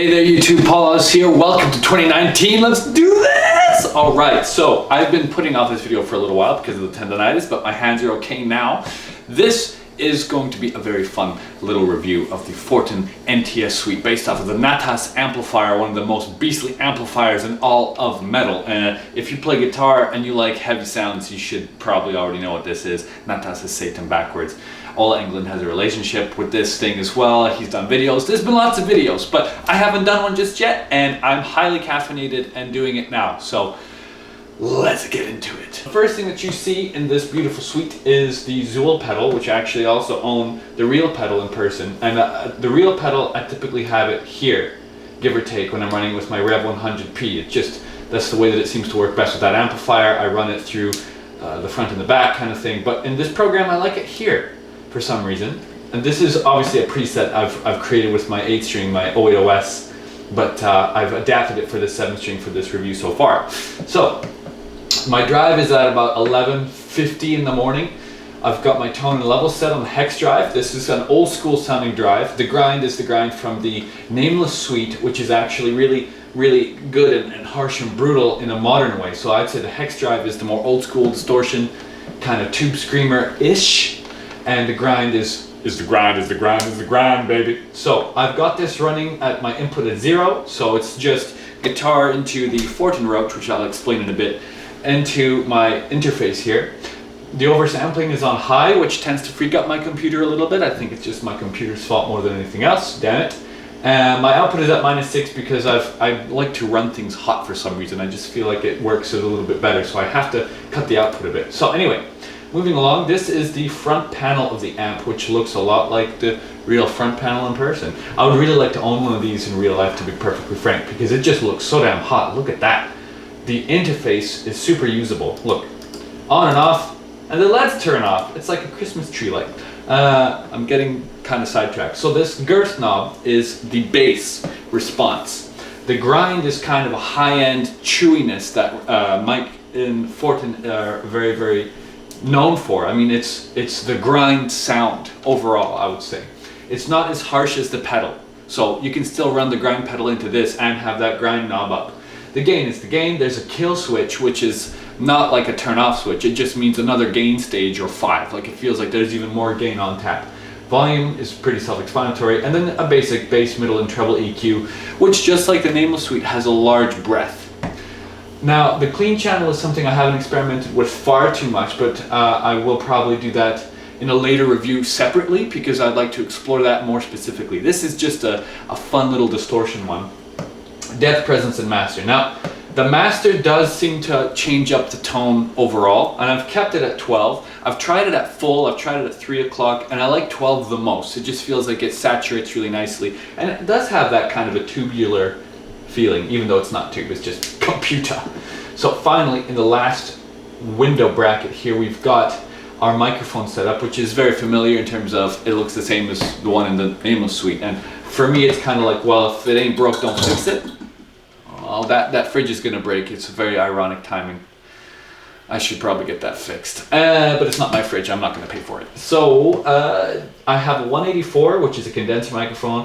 Hey there YouTube, Paul Oz here. Welcome to 2019. Let's do this! Alright, so I've been putting off this video for a little while because of the tendonitis, but my hands are okay now. This is going to be a very fun little review of the Fortin NTS Suite based off of the NTS amplifier, one of the most beastly amplifiers in all of metal. If you play guitar and you like heavy sounds, you should probably already know what this is. NTS is Satan backwards. All England has a relationship with this thing as well. He's done videos. There's been lots of videos, but I haven't done one just yet, and I'm highly caffeinated and doing it now. So let's get into it. The first thing that you see in this beautiful suite is the Zool pedal, which I actually also own the real pedal in person. And the real pedal, I typically have it here, give or take, when I'm running with my Rev 100P. It just, that's the way that it seems to work best with that amplifier. I run it through the front and the back kind of thing. But in this program, I like it here for some reason. And this is obviously a preset I've created with my 8-string, my 08OS, but I've adapted it for the 7-string for this review so far. So my drive is at about 11:50 in the morning. I've got my tone and level set on the hex drive. This is an old school sounding drive. The grind is the grind from the Nameless Suite, which is actually really good and harsh and brutal in a modern way. So I'd say the hex drive is the more old school distortion, kind of tube screamer-ish. And the grind is the grind, baby. So I've got this running at my input at 0. So it's just guitar into the Fortin Roach, which I'll explain in a bit, into my interface here. The oversampling is on high, which tends to freak out my computer a little bit. I think it's just my computer's fault more than anything else, damn it. My output is at -6 because I like to run things hot for some reason. I just feel like it works a little bit better, so I have to cut the output a bit. So anyway, moving along, this is the front panel of the amp, which looks a lot like the real front panel in person. I would really like to own one of these in real life, to be perfectly frank, because it just looks so damn hot. Look at that. The interface is super usable. Look, on and off, and the LEDs turn off. It's like a Christmas tree light. I'm getting kind of sidetracked. So this girth knob is the bass response. The grind is kind of a high-end chewiness that Mike in Fortin are very known for. I mean, it's the grind sound overall, I would say. It's not as harsh as the pedal, so you can still run the grind pedal into this and have that grind knob up. The gain is the gain. There's a kill switch, which is not like a turn off switch. It just means another gain stage or 5. Like, it feels like there's even more gain on tap. Volume is pretty self-explanatory, and then a basic bass, middle, and treble EQ, which, just like the Nameless Suite, has a large breadth. Now, the clean channel is something I haven't experimented with far too much, but I will probably do that in a later review separately because I'd like to explore that more specifically. This is just a fun little distortion one. Depth, presence, and master. Now, the master does seem to change up the tone overall, and I've kept it at 12. I've tried it at full, I've tried it at 3 o'clock, and I like 12 the most. It just feels like it saturates really nicely, and it does have that kind of a tubular feeling, even though it's not tube, it's just computer. So finally, in the last window bracket here, we've got our microphone setup, which is very familiar in terms of it looks the same as the one in the Nameless Suite. And for me, it's kind of like, well, if it ain't broke, don't fix it. Well, that fridge is gonna break. It's very ironic timing. I should probably get that fixed. But it's not my fridge, I'm not gonna pay for it. So I have a 184, which is a condenser microphone,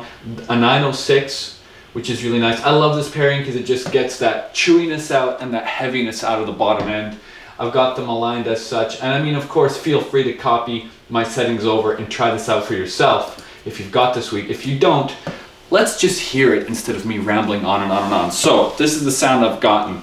a 906, which is really nice. I love this pairing because it just gets that chewiness out and that heaviness out of the bottom end. I've got them aligned as such. And I mean, of course, feel free to copy my settings over and try this out for yourself if you've got the suite. If you don't, let's just hear it instead of me rambling on and on and on. So this is the sound I've gotten.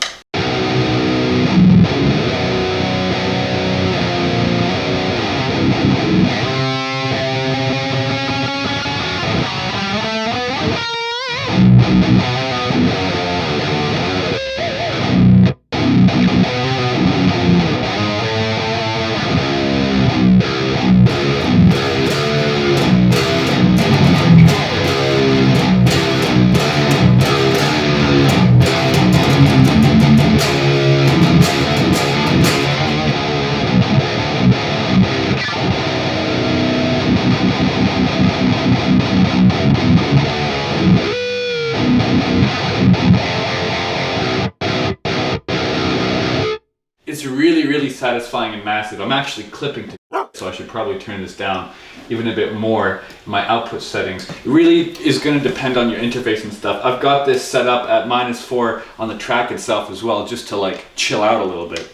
It's really satisfying and massive. I'm actually clipping to So I should probably turn this down even a bit more in my output settings. It really is going to depend on your interface and stuff. I've got this set up at -4 on the track itself as well, just to like chill out a little bit.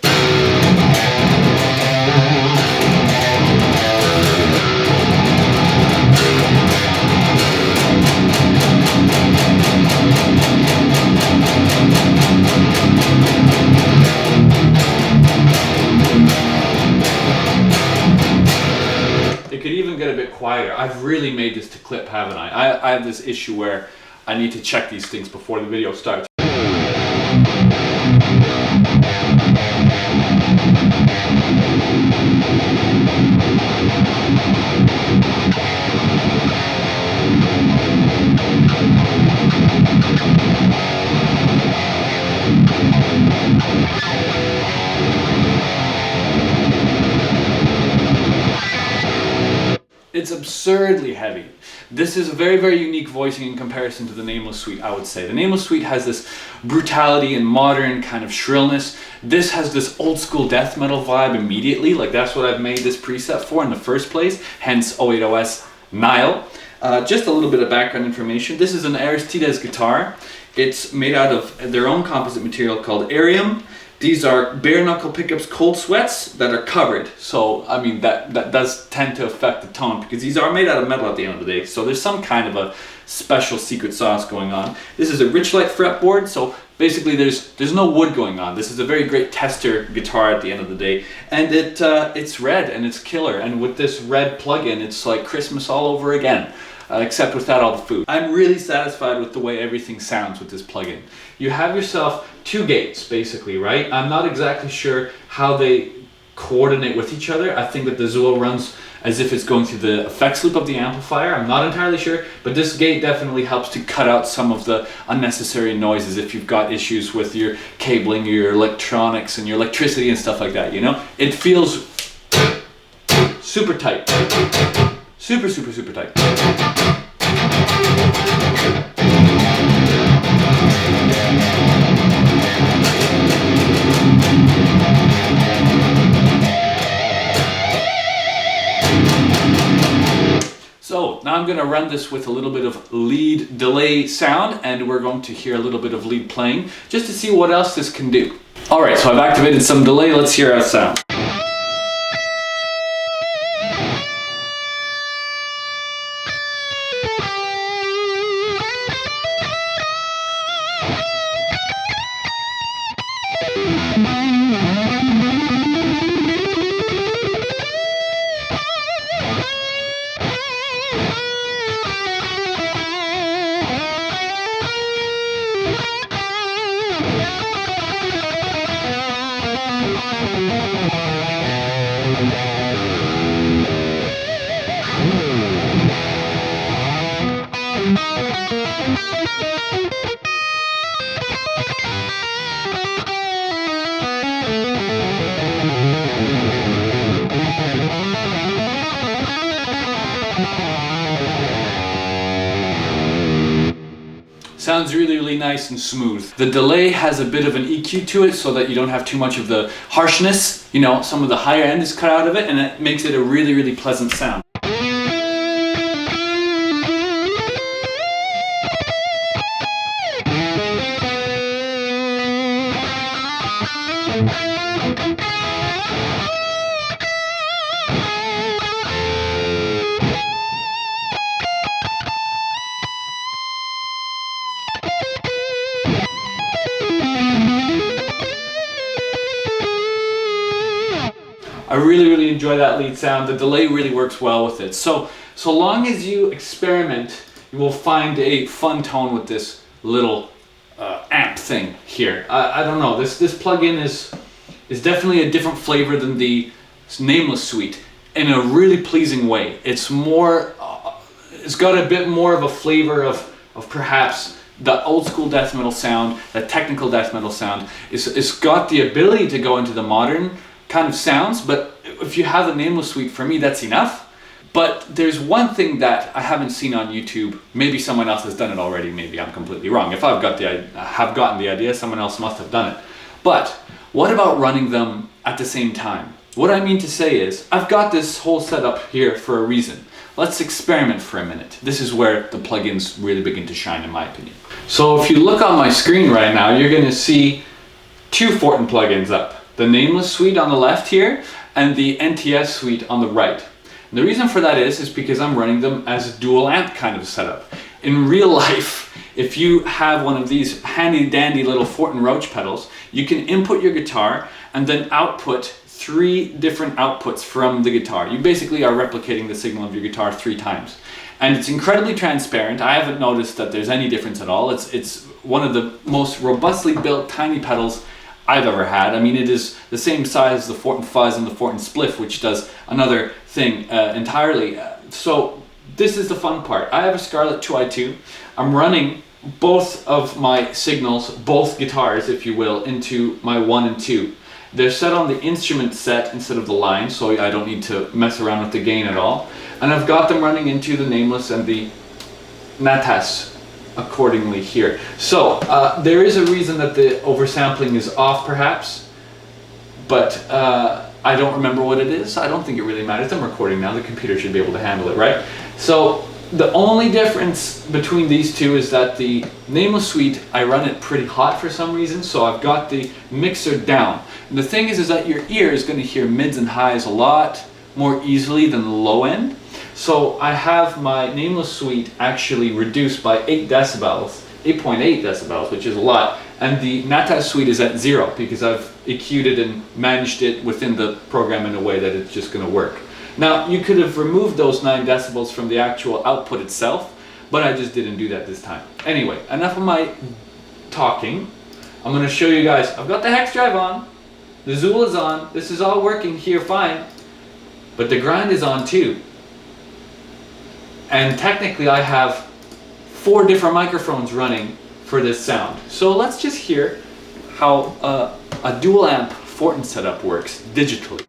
It could even get a bit quieter. I've really made this to clip, haven't I? I have this issue where I need to check these things before the video starts. It's absurdly heavy. This is a very, very unique voicing in comparison to the Nameless Suite, I would say. The Nameless Suite has this brutality and modern kind of shrillness. This has this old school death metal vibe immediately. Like, that's what I've made this preset for in the first place, hence 080S Nile. Just a little bit of background information. This is an Aristides guitar. It's made out of their own composite material called Arium. These are bare knuckle pickups, cold sweats that are covered. So, I mean, that does tend to affect the tone because these are made out of metal at the end of the day. So there's some kind of a special secret sauce going on. This is a Richlight fretboard. So basically there's no wood going on. This is a very great tester guitar at the end of the day. And it's red and it's killer. And with this red plugin, it's like Christmas all over again. Except without all the food. I'm really satisfied with the way everything sounds with this plugin. You have yourself 2 gates, basically, right? I'm not exactly sure how they coordinate with each other. I think that the Zool runs as if it's going through the effects loop of the amplifier. I'm not entirely sure, but this gate definitely helps to cut out some of the unnecessary noises if you've got issues with your cabling, your electronics, and your electricity and stuff like that, you know? It feels super tight. Super, super, super tight. So now I'm going to run this with a little bit of lead delay sound, and we're going to hear a little bit of lead playing just to see what else this can do. Alright, so I've activated some delay. Let's hear our sound. Sounds really, really nice and smooth. The delay has a bit of an EQ to it so that you don't have too much of the harshness. You know, some of the higher end is cut out of it, and it makes it a really, really pleasant sound. I really, really enjoy that lead sound. The delay really works well with it. So long as you experiment, you will find a fun tone with this little amp thing here. I don't know, this plugin is definitely a different flavor than the Nameless Suite in a really pleasing way. It's more, it's got a bit more of a flavor of perhaps the old school death metal sound, that technical death metal sound. It's got the ability to go into the modern kind of sounds, but if you have the Nameless Suite, for me that's enough. But there's one thing that I haven't seen on YouTube. Maybe someone else has done it already, maybe I'm completely wrong. If have gotten the idea, someone else must have done it. But what about running them at the same time? What I mean to say is, I've got this whole setup here for a reason. Let's experiment for a minute. This is where the plugins really begin to shine, in my opinion. So if you look on my screen right now, you're going to see two Fortin plugins up. The Nameless Suite on the left here, and the NTS Suite on the right. And the reason for that is because I'm running them as a dual amp kind of setup. In real life, if you have one of these handy dandy little Fortin Roach pedals, you can input your guitar and then output 3 different outputs from the guitar. You basically are replicating the signal of your guitar 3 times. And it's incredibly transparent. I haven't noticed that there's any difference at all. It's one of the most robustly built tiny pedals I've ever had. I mean, it is the same size as the Fortin Fuzz and the Fortin Spliff, which does another thing entirely. So this is the fun part. I have a Scarlett 2i2. I'm running both of my signals, both guitars, if you will, into my 1 and 2. They're set on the instrument set instead of the line, so I don't need to mess around with the gain at all. And I've got them running into the Nameless and the NTS accordingly here. So there is a reason that the oversampling is off perhaps, but I don't remember what it is. I don't think it really matters. I'm recording now. The computer should be able to handle it, right? So the only difference between these two is that the Nameless Suite, I run it pretty hot for some reason, so I've got the mixer down. And the thing is that your ear is going to hear mids and highs a lot more easily than the low end. So I have my Nameless Suite actually reduced by 8 decibels, 8.8 decibels, which is a lot. And the NTS Suite is at 0 because I've EQ'd it and managed it within the program in a way that it's just going to work. Now, you could have removed those 9 decibels from the actual output itself, but I just didn't do that this time. Anyway, enough of my talking. I'm going to show you guys. I've got the hex drive on, the Zool is on, this is all working here fine, but the grind is on too. And technically I have 4 different microphones running for this sound. So let's just hear how a dual amp Fortin setup works digitally.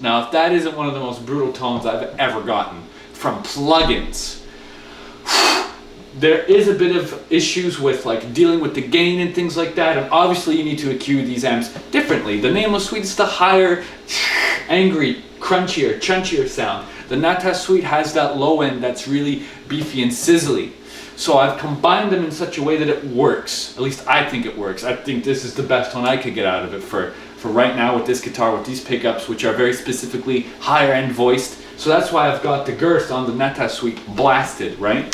Now, if that isn't one of the most brutal tones I've ever gotten from plugins, there is a bit of issues with like dealing with the gain and things like that, and obviously you need to EQ these amps differently. The Nameless Suite is the higher, angry, crunchier, chunchier sound. The NTS Suite has that low end that's really beefy and sizzly. So I've combined them in such a way that it works. At least I think it works. I think this is the best one I could get out of it for right now with this guitar, with these pickups, which are very specifically higher end voiced. So that's why I've got the girth on the NTS Suite blasted, right?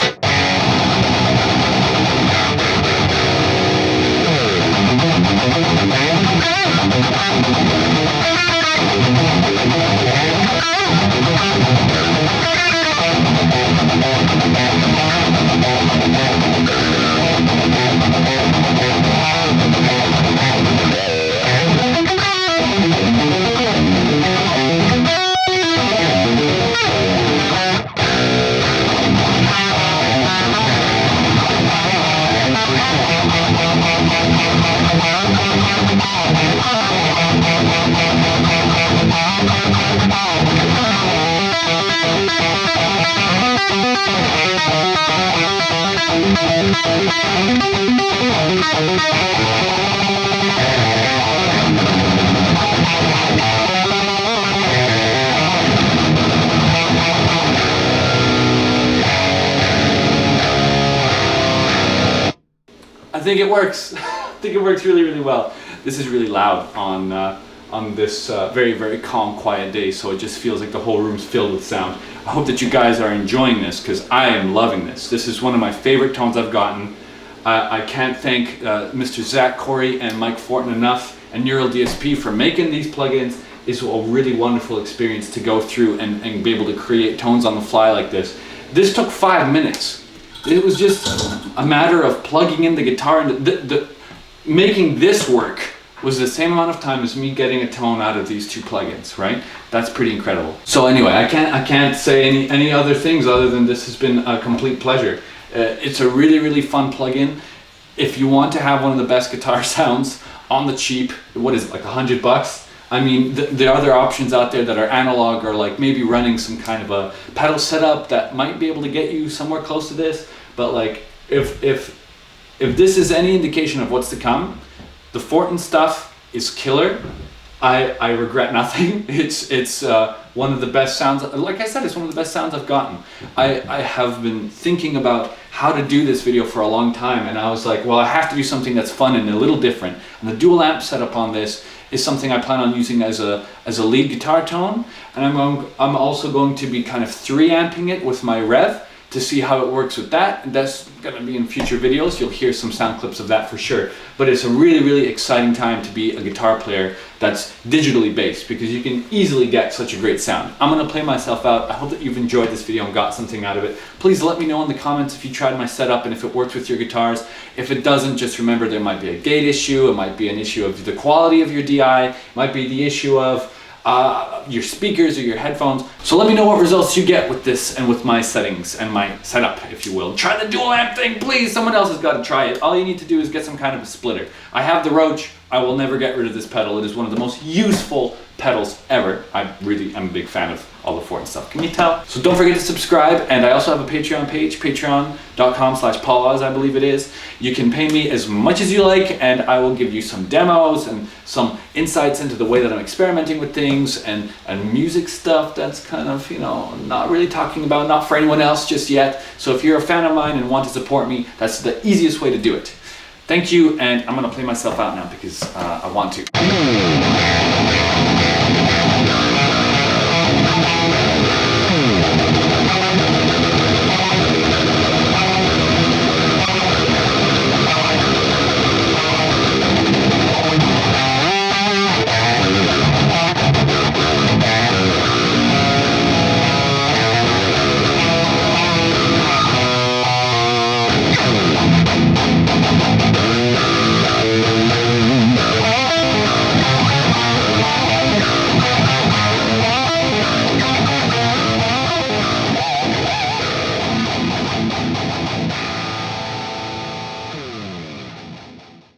I think it works. I think it works really, really well. This is really loud on this very, very calm, quiet day, so it just feels like the whole room's filled with sound. I hope that you guys are enjoying this, because I am loving this. This is one of my favorite tones I've gotten. I can't thank Mr. Zach Corey and Mike Fortin enough. and Neural DSP for making these plugins is a really wonderful experience to go through and be able to create tones on the fly like this. This took 5 minutes. It was just a matter of plugging in the guitar, and making this work was the same amount of time as me getting a tone out of these two plugins, right? That's pretty incredible. So anyway, I can't say any other things other than this has been a complete pleasure. It's a really fun plugin. If you want to have one of the best guitar sounds on the cheap, what is it, like $100? I mean, there are other options out there that are analog, or like maybe running some kind of a pedal setup that might be able to get you somewhere close to this. But like, if this is any indication of what's to come, the Fortin stuff is killer. I regret nothing. It's one of the best sounds. Like I said, it's one of the best sounds I've gotten. I have been thinking about how to do this video for a long time, and I was like, well, I have to do something that's fun and a little different. And the dual amp setup on this is something I plan on using as a lead guitar tone, and I'm also going to be kind of 3-amping it with my rev to see how it works with that. And that's gonna be in future videos. You'll hear some sound clips of that for sure. But it's a really exciting time to be a guitar player that's digitally based, because you can easily get such a great sound. I'm gonna play myself out. I hope that you've enjoyed this video and got something out of it. Please let me know in the comments if you tried my setup and if it works with your guitars. If it doesn't, just remember there might be a gate issue, it might be an issue of the quality of your DI, it might be the issue of your speakers or your headphones. So let me know what results you get with this and with my settings and my setup, if you will. Try the dual amp thing, please. Someone else has got to try it. All you need to do is get some kind of a splitter. I have the Roach. I will never get rid of this pedal. It is one of the most useful pedals ever. I really am a big fan of all the Fortin stuff. Can you tell? So don't forget to subscribe, and I also have a Patreon page, patreon.com/PaulOz, I believe it is. You can pay me as much as you like, and I will give you some demos and some insights into the way that I'm experimenting with things, and music stuff that's kind of, you know, not really talking about, not for anyone else just yet. So if you're a fan of mine and want to support me, that's the easiest way to do it. Thank you, and I'm gonna play myself out now because I want to.